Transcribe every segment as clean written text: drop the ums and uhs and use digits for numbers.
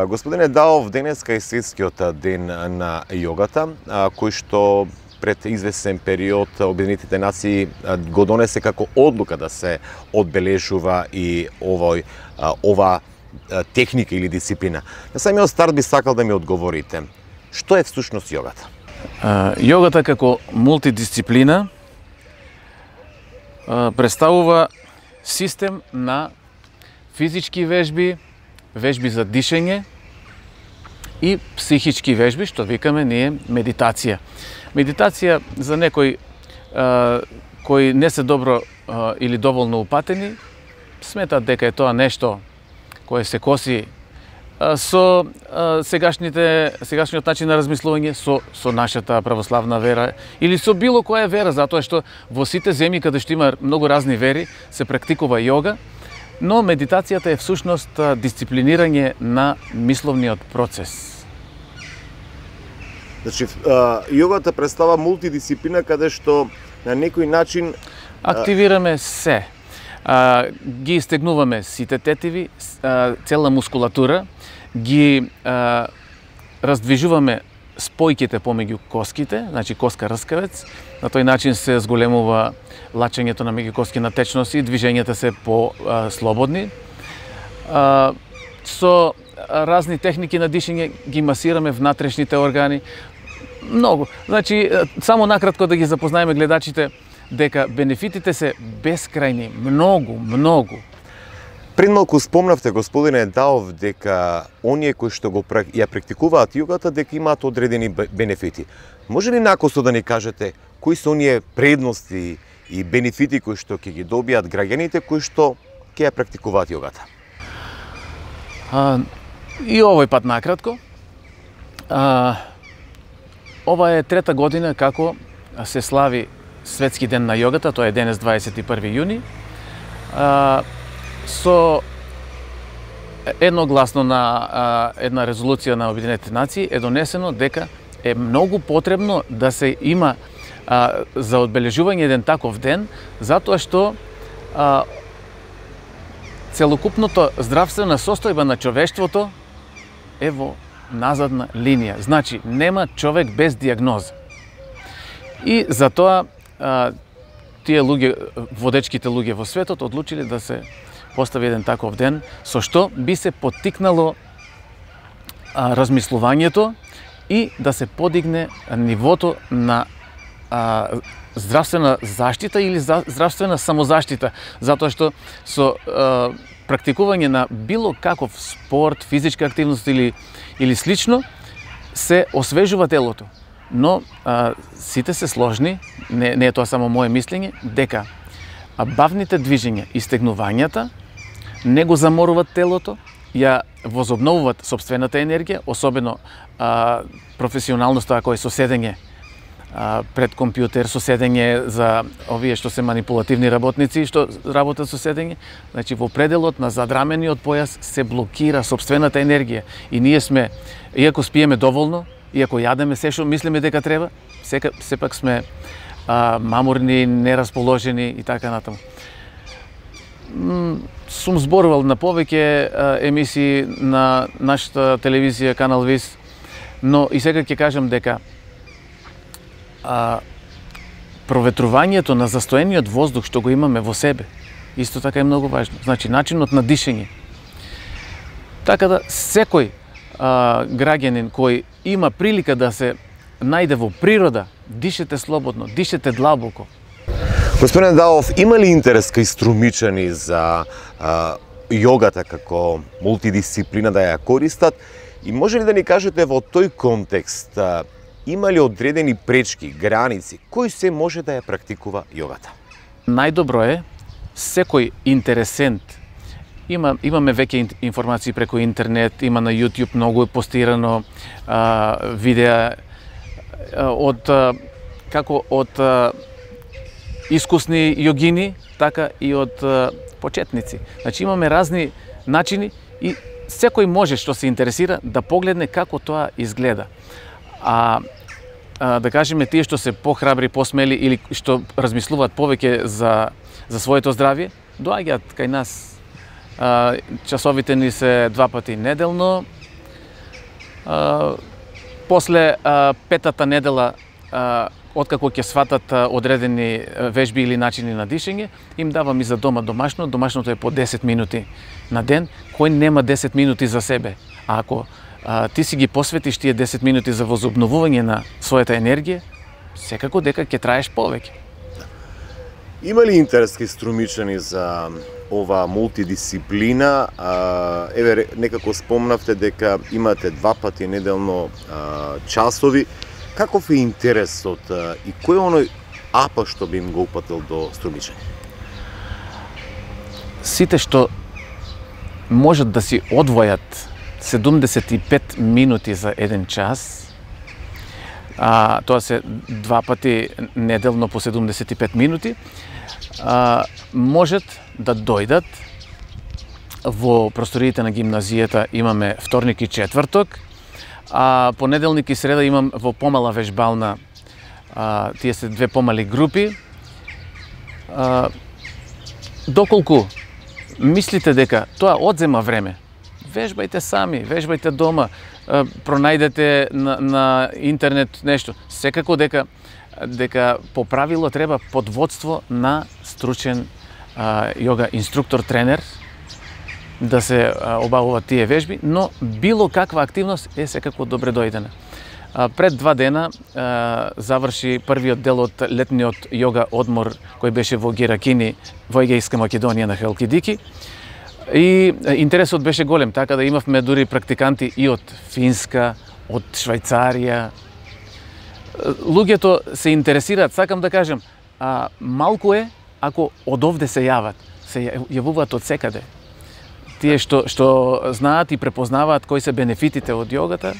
Господине Даов, денеска е светскиот ден на јогата, кој што пред известен период Обединетите нации го донесе како одлука да се одбележува и ова техника или дисциплина. На самиот старт би сакал да ми одговорите. Што е всушност јогата? Јогата како мултидисциплина представува систем на физички вежби, вежби за дишење и психички вежби, што викаме ние медитација. Медитација за некои кои не се добро или доволно упатени, сметат дека е тоа нешто кое се коси со сегашниот начин на размислување, со нашата православна вера или со било која вера, затоа што во сите земји каде што има многу разни вери се практикува јога, но медитацијата е всушност дисциплинирање на мисловниот процес. Значи, јогата представа мултидисциплина каде што на некој начин активираме се. Ги стегнуваме сите тетиви, цела мускулатура, ги раздвижуваме спојките помеѓу коските, значи коска рскавец. На тој начин се зголемува лачењето на меѓукоскина течност и движењата се по-слободни. Со разни техники на дишење ги масираме внатрешните органи. Многу. Значи, само накратко да ги запознаеме гледачите дека бенефитите се бескрајни, многу. Пред малку спомнавте, господине Даов, дека оние кои што ја практикуваат јогата, дека имаат одредени бенефити. Може ли накосо да ни кажете кои се оние предности и бенефити кои што ќе ги добијат граѓаните кои што ќе ја практикуваат јогата? И овој пат накратко. Ова е трета година како се слави Светски ден на јогата, тоа е денес 21 јуни. Со едногласно на една резолуција на Обединетите нации е донесено дека е многу потребно да се има за одбележување еден таков ден, затоа што целокупното здравствена состојба на човештвото е во назадна линија. Значи, нема човек без дијагноза. И затоа тие луѓе, водечките луѓе во светот, одлучиле да се постави еден таков ден, со што би се поттикнало размислувањето и да се подигне нивото на здравствена заштита или здравствена самозаштита, затоа што со практикување на било каков спорт, физичка активност или слично, се освежува телото. Но сите се сложни, не е тоа само моје мислење, дека бавните движења и стегнувањата не го заморуваат телото, ја возобновуваат сопствената енергија, особено професионалноста кој со седење пред компјутер, со седење за овие што се манипулативни работници што работат со седење. Значи во пределот на задрамениот појас се блокира сопствената енергија и ние сме, иако спиеме доволно, иако јадеме се што мислиме дека треба, сепак сме мамурни, нерасположени и така натаму. Сум зборувал на повеќе емисии на нашата телевизија Канал Вис, но и сега ќе кажам дека проветрувањето на застоениот воздух што го имаме во себе, исто така е многу важно. Значи, начинот на дишење. Така да, секој граѓанин кој има прилика да се најде во природа, дишете слободно, дишете длабоко. Господин Даов, има ли интерес кај струмичани за јогата како мултидисциплина да ја користат? И може ли да ни кажете во тој контекст, има ли одредени пречки, граници, кој се може да ја практикува јогата? Најдобро е секој интересент. Имаме веќе информации преку интернет, има на YouTube многу е постирано видеа од искусни јогини, така и од почетници. Значи имаме разни начини и секој може што се интересира да погледне како тоа изгледа. Да кажеме тие што се похрабри, посмели или што размислуваат повеќе за своето здравје, доаѓаат кај нас. Часовите ни се 2 пати неделно, После петата недела, откако ќе сватат одредени вежби или начини на дишење, им давам и за дома домашно. Домашното е по 10 минути на ден, кој нема 10 минути за себе. А ако ти си ги посветиш тие 10 минути за возобновување на својата енергија, секако дека ќе траеш повеќе. Има ли интерес кај струмичани за ова мултидисциплина? Еве, некако спомнавте дека имате 2 пати неделно часови. Каков е интересот и кој е оној апа што би им го упатил до струмичани? Сите што можат да си одвојат 75 минути за еден час, тоа се 2 пати неделно по 75 минути, можат да дојдат во просториите на гимназијата. Имаме вторник и четврток, а понеделник и среда имам во помала вежбална, тие се 2 помали групи. Доколку мислите дека тоа одзема време, вежбајте сами, вежбајте дома, пронајдете на интернет нешто. Секако дека по правило треба под водство на стручен јога инструктор, тренер, да се обавуваат тие вежби, но било каква активност е секако добре дојдена. Пред 2 дена заврши првиот дел од летниот јога одмор кој беше во Геракини, во Егејска Македонија на Халкидики. И интересот беше голем, така да имавме дури практиканти и од Финска, од Швајцарија. Луѓето се интересираат, сакам да кажем, малку е ако од овде се јават, се јавуваат од секаде. Тие што знаат и препознаваат кои се бенефитите од јогата.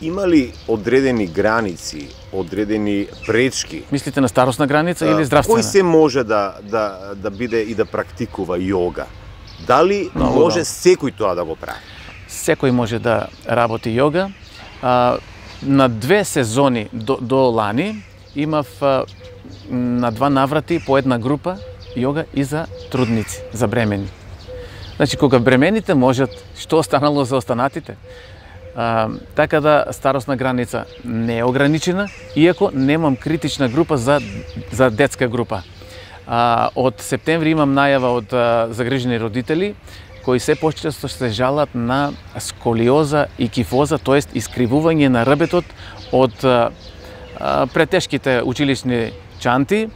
Има ли одредени граници, одредени пречки? Мислите на старосна граница или здравствена? Кој се може да биде и да практикува јога? Дали може секој тоа да го прави? Секој може да работи јога. На 2 сезони до лани имав на 2 наврати по една група јога и за трудници, за бремени. Значи, кога бремените можат, што останало за останатите? Така да старосна граница не е ограничена, иако немам критична група за детска група. Од септември имам најава од загрижени родители кои се почесто се жалат на сколиоза и кифоза, тоест искривување на рбетот од претешките училишни чанти,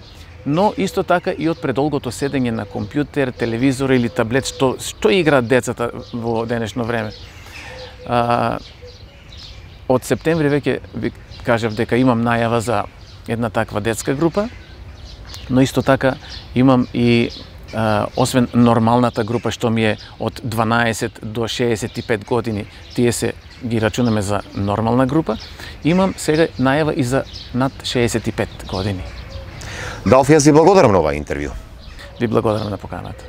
но исто така и од предолгото седење на компјутер, телевизор или таблет, што играат децата во денешно време. Од септември веќе ви кажав дека имам најава за една таква детска група, но исто така имам и освен нормалната група што ми е од 12 до 65 години, тие се ги рачунаме за нормална група, имам сега најава и за над 65 години. Далф, јас ви благодарам на ова интервју. Ви благодарам на поканата.